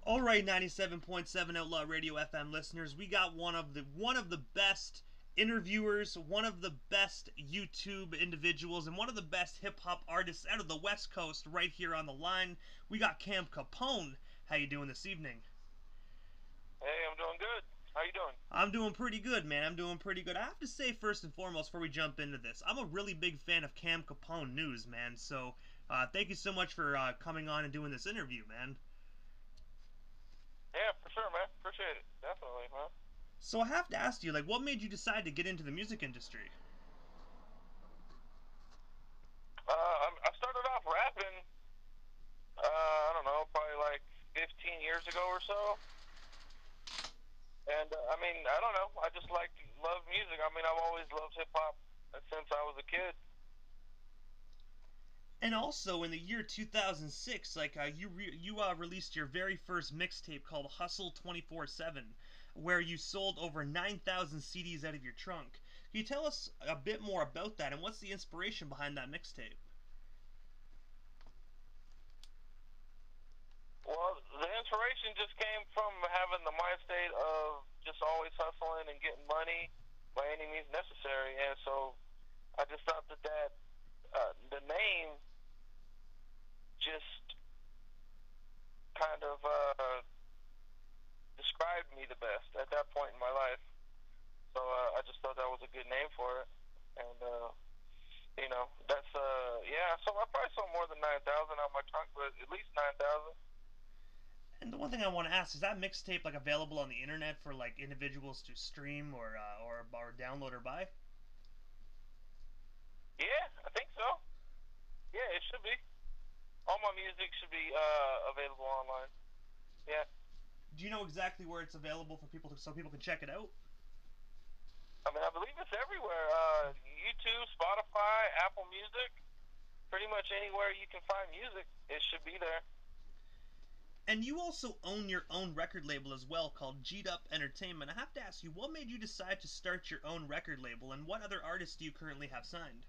All right, 97.7 Outlaw Radio FM listeners, we got one of the best interviewers, one of the best YouTube individuals, and one of the best hip hop artists out of the West Coast right here on the line. We got Cam Capone. How you doing this evening? Hey, I'm doing good. How you doing? I'm doing pretty good, man. I'm doing pretty good. I have to say, first and foremost, before we jump into this, I'm a really big fan of CamCaponeNews, man. So, thank you so much for coming on and doing this interview, man. Yeah, for sure, man. Appreciate it. Definitely, man. So I have to ask you, like, what made you decide to get into the music industry? I started off rapping, I don't know, probably like 15 years ago or so. And, I don't know. I just love music. I've always loved hip-hop since I was a kid. And also, in the year 2006, like you released your very first mixtape called Hustle 24/7, where you sold over 9,000 CDs out of your trunk. Can you tell us a bit more about that, and what's the inspiration behind that mixtape? Well, the inspiration just came from having the mind state of just always hustling and getting money by any means necessary. And so I just thought that the name just kind of described me the best at that point in my life. So I just thought that was a good name for it. And, that's, yeah, so I probably sold more than 9,000 on my trunk, but at least 9,000. And the one thing I want to ask is that mixtape like available on the internet for like individuals to stream or download or buy? Yeah, I think so. Yeah, it should be. All my music should be available online. Yeah. Do you know exactly where it's available for people so people can check it out? I believe it's everywhere. YouTube, Spotify, Apple Music. Pretty much anywhere you can find music, it should be there. And you also own your own record label as well called GDub Entertainment. I have to ask you, what made you decide to start your own record label, and what other artists do you currently have signed?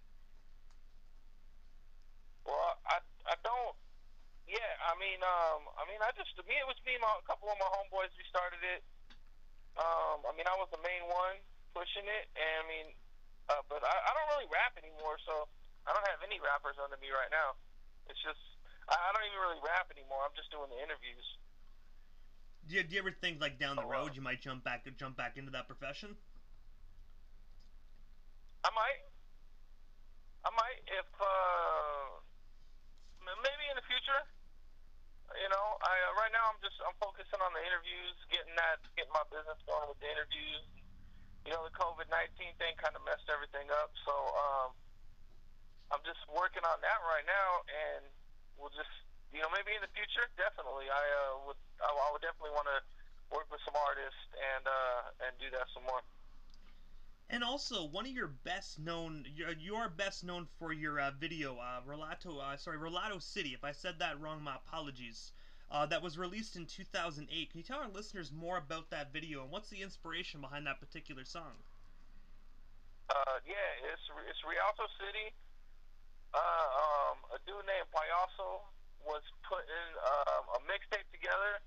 Well, I don't. Yeah, to me, it was me and a couple of my homeboys. We started it. I was the main one pushing it, and but I don't really rap anymore, so I don't have any rappers under me right now. It's just I don't even really rap anymore. I'm just doing the interviews. Do you ever think like down the Oh, road you might jump back into that profession? I might. I might if maybe in the future. Right now I'm focusing on the interviews, getting my business going with the interviews. The COVID-19 thing kind of messed everything up, so I'm just working on that right now, and we'll just maybe in the future, definitely I would definitely want to work with some artists and do that some more. And also, one of your best known, you are best known for your video, Relato City. If I said that wrong, my apologies. That was released in 2008. Can you tell our listeners more about that video and what's the inspiration behind that particular song? Yeah, it's Rialto City. A dude named Payaso was putting a mixtape together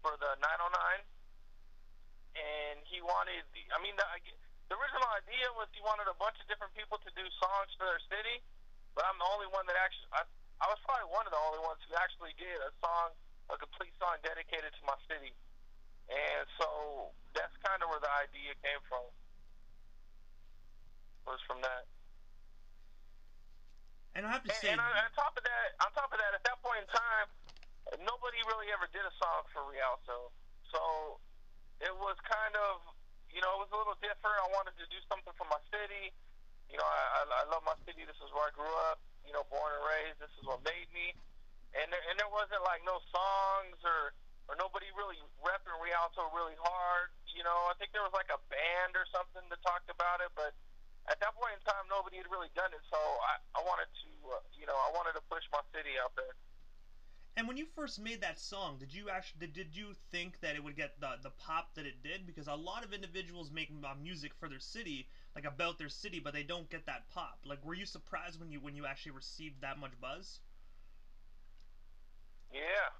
for the 909, and he wanted. The original idea was he wanted a bunch of different people to do songs for their city, but I'm the only one that actually. I was probably one of the only ones who actually did a complete song dedicated to my city, and so that's kind of where the idea came from. Was from that. And I have to say, And on top of that, at that point in time, nobody really ever did a song for Rialto, so it was kind of, it was a little different. I wanted to do something for my city. I love my city. This is where I grew up. Born and raised. This is what made me. And there wasn't like no songs or nobody really repping Rialto really hard. I think there was like a band or something that talked about it, but at that point in time, nobody had really done it. So I wanted to, I wanted to push my city out there. and when you first made that song, did you think that it would get the pop that it did? Because a lot of individuals make music for their city, like about their city, but they don't get that pop. Like, were you surprised when you actually received that much buzz? Yeah.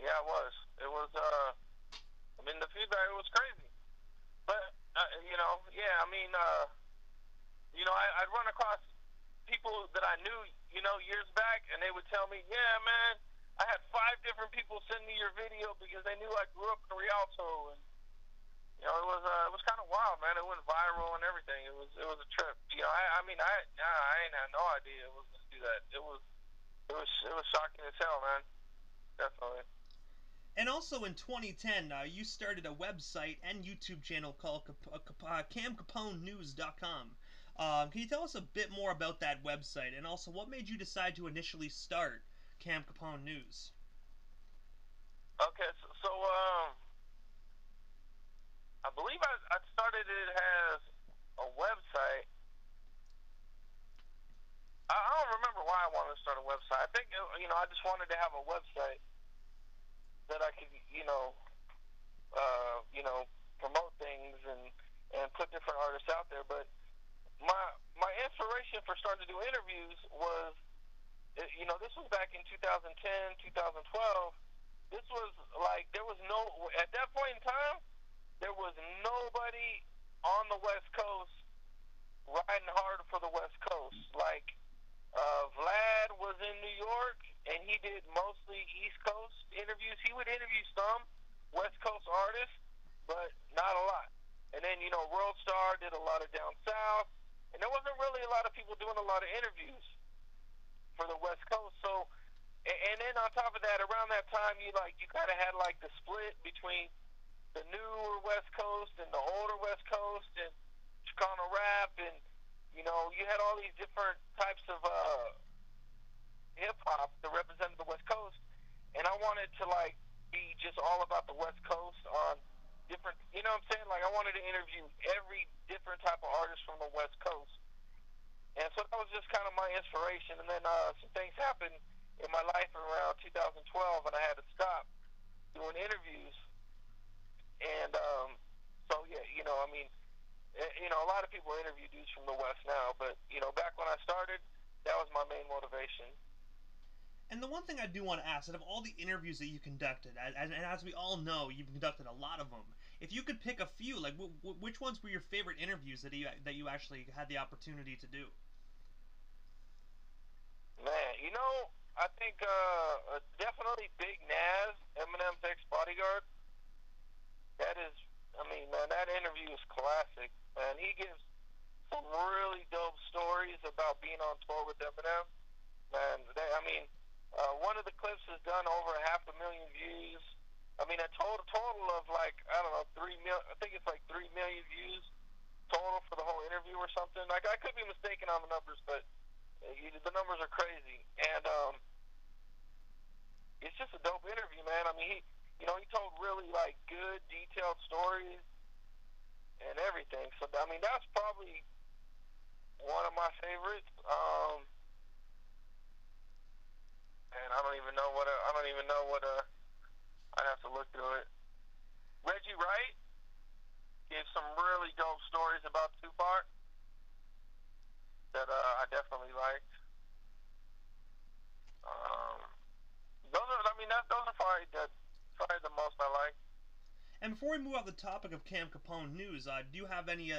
Yeah, I was. run across people that I knew, years back, and they would tell me, yeah, man, I had 5 different people send me your video because they knew I grew up in Rialto, and it was kind of wild, man. It went viral and everything. It was a trip. I ain't had no idea it was gonna do that. It was shocking as hell, man. Definitely. And also in 2010, you started a website and YouTube channel called CamCaponeNews.com. Can you tell us a bit more about that website, and also what made you decide to initially start Cam Capone News? Okay, so I believe I started it as a website. I don't remember why I wanted to start a website. I think I just wanted to have a website that I could promote things and put different artists out there. But my inspiration for starting to do interviews was, this was back in 2010, 2012. This was like, at that point in time, there was nobody on the West Coast riding hard for the West Coast. Like, Vlad was in New York, and he did mostly East Coast interviews. He would interview some West Coast artists, but not a lot. And then, World Star did a lot of down south, and there wasn't really a lot of people doing a lot of interviews for the West Coast. So, and then on top of that, around that time, you kind of had like the split between the newer West Coast and the older West Coast, and Chicano rap, and you had all these different types of hip hop that represented the West Coast, and I wanted to be just all about the West Coast on different, you know what I'm saying? Like, I wanted to interview every different type of artist from the West Coast, and so that was just kind of my inspiration. And then some things happened in my life around 2012, and I had to stop doing interviews, and so yeah, a lot of people interview dudes from the West now, but back when I started, that was my main motivation. And the one thing I do want to ask, out of all the interviews that you conducted, and as we all know, you've conducted a lot of them. If you could pick a few, like which ones were your favorite interviews that you actually had the opportunity to do? Man, I think definitely Big Naz, Eminem's ex-bodyguard. That is, man, that interview is classic. Man, he gives some really dope stories about being on tour with Eminem. Man, one of the clips has done over 500,000 views. A total of I don't know, 3 million. I think it's like 3 million views total for the whole interview or something. Like, I could be mistaken on the numbers, but the numbers are crazy. And it's just a dope interview, man. He told really good, detailed stories and everything. So that's probably one of my favorites. And I don't even know what I'd have to look through it. Reggie Wright gave some really dope stories about Tupac that I definitely liked. Those are probably the most I like. And before we move off the topic of Cam Capone News, do you have any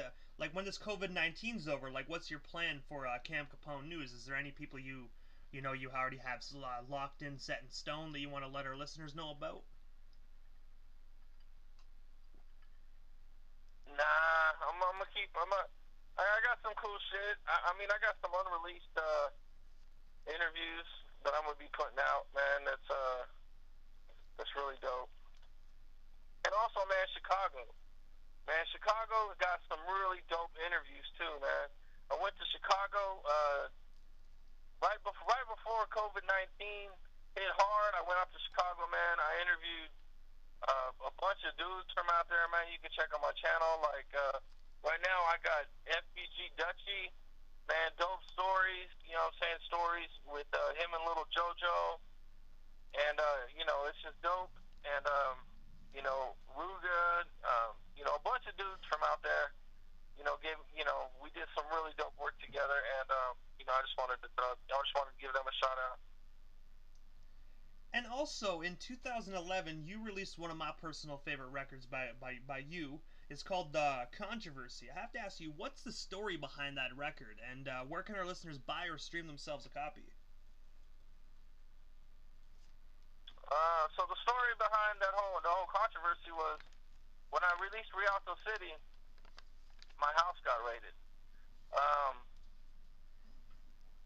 when this COVID-19's over, what's your plan for Cam Capone News? Is there any people you already have locked in, set in stone that you want to let our listeners know about? Nah, I'm gonna keep. I got some cool shit. I got some unreleased interviews that I'm gonna be putting out. Man, that's really dope. And also, man, Chicago. Man, Chicago's got some really dope interviews too, man. I went to Chicago right before COVID-19 hit hard. I went out to Chicago, man. I interviewed a bunch of dudes from out there, man. You can check on my channel. Right now, I got FBG Dutchy, man. Dope stories. You know what I'm saying? Stories with him and Little JoJo, and it's just dope. And Ruga, a bunch of dudes from out there. We did some really dope work together, and I just wanted to give them a shout out. And also, in 2011, you released one of my personal favorite records by you. It's called Controversy. I have to ask you, what's the story behind that record, and where can our listeners buy or stream themselves a copy? So the story behind the whole controversy was when I released Rialto City, my house got raided. Um,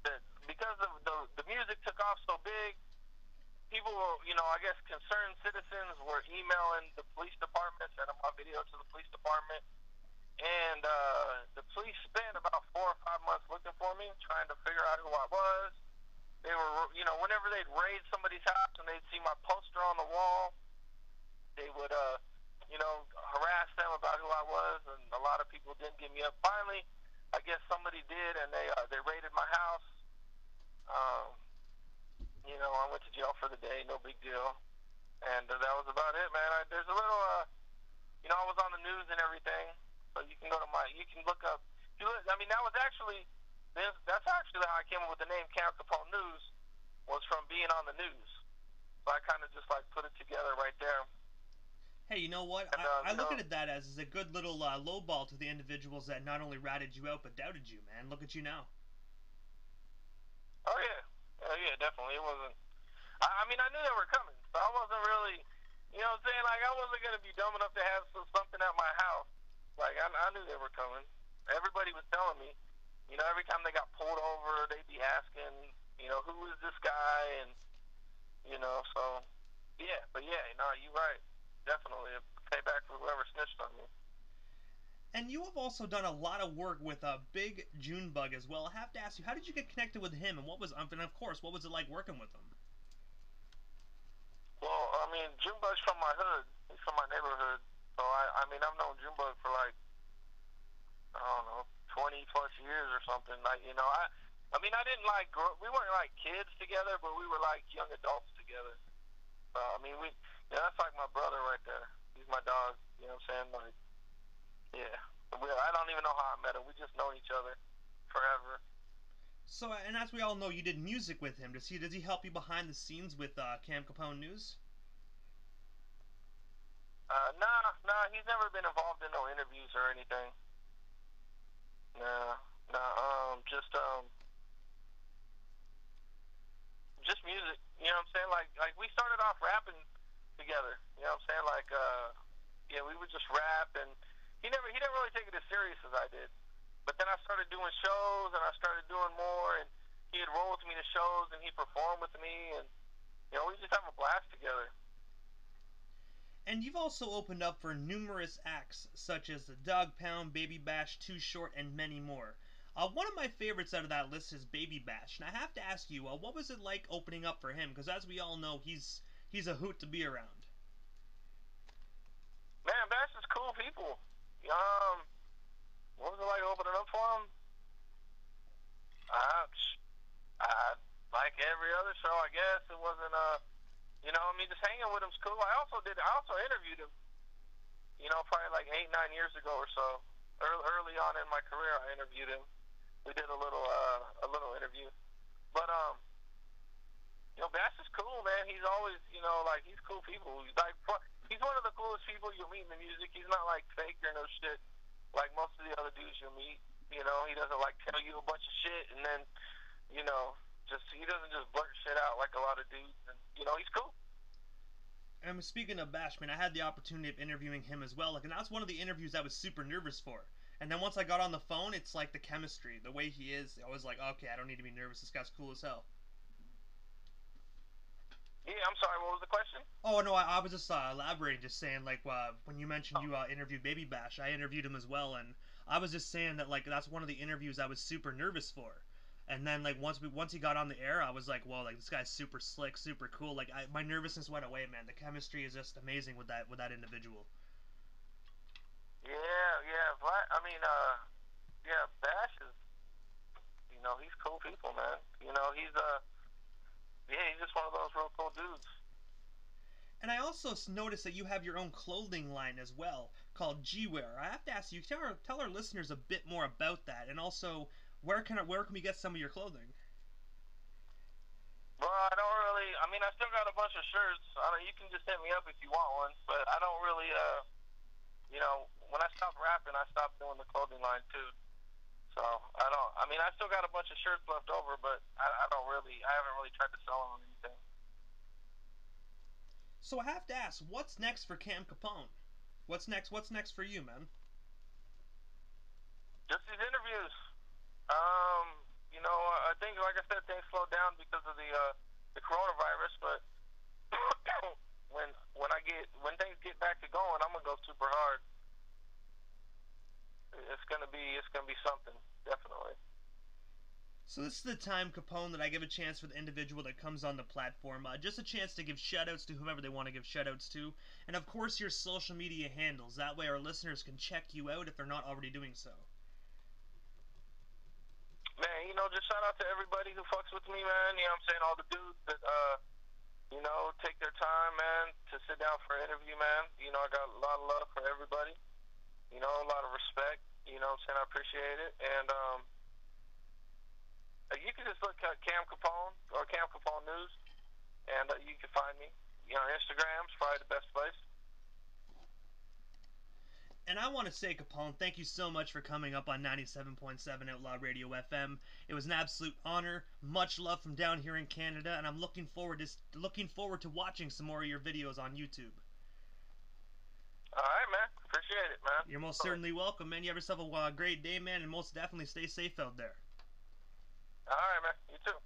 the, because the music took off so big, people were, I guess concerned citizens were emailing the police department, sending my video to the police department, and the police spent about 4 or 5 months looking for me, trying to figure out who I was. They were, whenever they'd raid somebody's house and they'd see my poster on the wall, they would, harass them about who I was, and a lot of people didn't give me up. Finally, I guess somebody did, and they raided my house. I went to jail for the day, no big deal, and that was about it, man. There's a little, I was on the news and everything, so you can you can look up. That was actually, that's actually how I came up with the name CamCaponeNews, was from being on the news. So I kind of just like put it together right there. Hey, you know what? And, I look at it that as a good little lowball to the individuals that not only ratted you out but doubted you, man. Look at you now. Oh yeah, yeah, definitely. It wasn't. I knew they were coming, so I wasn't really, what I'm saying? Like, I wasn't gonna be dumb enough to have something at my house. Like, I knew they were coming. Everybody was telling me. Every time they got pulled over, they'd be asking, who is this guy? And, so, yeah. But, yeah, you're right. Definitely. Pay back for whoever snitched on me. And you have also done a lot of work with Big Junebug as well. I have to ask you, how did you get connected with him? And and of course, what was it like working with him? Well, Junebug's from my hood. He's from my neighborhood. So, I've known Junebug for, like, I don't know, 20 plus years or something. Like, I didn't like we weren't like kids together, but we were like young adults together. That's like my brother right there. He's my dog. You know what I'm saying? Like, yeah. I don't even know how I met him. We just know each other forever. So, and as we all know, you did music with him. Does he help you behind the scenes with CamCaponeNews? Nah. He's never been involved in no interviews or anything. Nah. Just music. You know what I'm saying? Like we started off rapping together. You know what I'm saying? Like, yeah, we would just rap, and he didn't really take it as serious as I did. But then I started doing shows, and I started doing more, and he'd roll with me to shows, and he'd perform with me, and we just have a blast together. And you've also opened up for numerous acts such as the Dogg Pound, Baby Bash, Too Short, and many more. One of my favorites out of that list is Baby Bash, and I have to ask you, what was it like opening up for him? Because as we all know, he's a hoot to be around. Man, Bash is cool people. What was it like opening up for him? Like every other show, I guess. It wasn't, just hanging with him's cool. I also interviewed him, probably like 8-9 years ago or so. Early on in my career, I interviewed him. We did a little interview. But, Bash is cool, man. He's always, he's cool people. He's one of the coolest people you'll meet in the music. He's not like fake or no shit like most of the other dudes you'll meet. He doesn't like tell you a bunch of shit and then, he doesn't just blurt shit out like a lot of dudes. And, he's cool. And speaking of Bash, man, I had the opportunity of interviewing him as well. And that's one of the interviews I was super nervous for. And then once I got on the phone, it's like the chemistry, the way he is. I was like, okay, I don't need to be nervous. This guy's cool as hell. Yeah, I'm sorry, what was the question? Oh, no, I was just elaborating, just saying, like, when you mentioned you interviewed Baby Bash, I interviewed him as well, and I was just saying that, like, that's one of the interviews I was super nervous for. And then, like, once he got on the air, I was like, whoa, like, this guy's super slick, super cool. Like, my nervousness went away, man. The chemistry is just amazing with that individual. Yeah, but, yeah, Bash is, he's cool people, man. He's just one of those real cool dudes. And I also noticed that you have your own clothing line as well, called G-Wear. I have to ask you, tell our listeners a bit more about that, and also, where can we get some of your clothing? Well, I don't really, I still got a bunch of shirts. You can just hit me up if you want one, but I don't really, when I stopped rapping, I stopped doing the clothing line too. So I mean, I still got a bunch of shirts left over, but I haven't really tried to sell them or anything. So I have to ask, what's next for Cam Capone? What's next? What's next for you, man? Just these interviews. You know, I think, like I said, things slowed down because of the coronavirus. But when things get back to going, I'm gonna go super hard. It's gonna be something, definitely. So this is the time, Capone, that I give a chance for the individual that comes on the platform. Just a chance to give shoutouts to whomever they want to give shoutouts to. And of course your social media handles. That way our listeners can check you out if they're not already doing so. Man, you know, just shout out to everybody who fucks with me, man. You know what I'm saying? All the dudes that, you know, take their time, man, to sit down for an interview, man. You know, I got a lot of love for everybody. You know, a lot of respect. You know what I'm saying? I appreciate it. And, you can just look at Cam Capone or CamCaponeNews, and you can find me. You know, Instagram's probably the best place. And I want to say, Capone, thank you so much for coming up on 97.7 Outlaw Radio FM. It was an absolute honor. Much love from down here in Canada, and I'm looking forward to watching some more of your videos on YouTube. All right, man. Appreciate it, man. You're most certainly welcome, man. You have yourself a great day, man, and most definitely stay safe out there. All right, man. You too.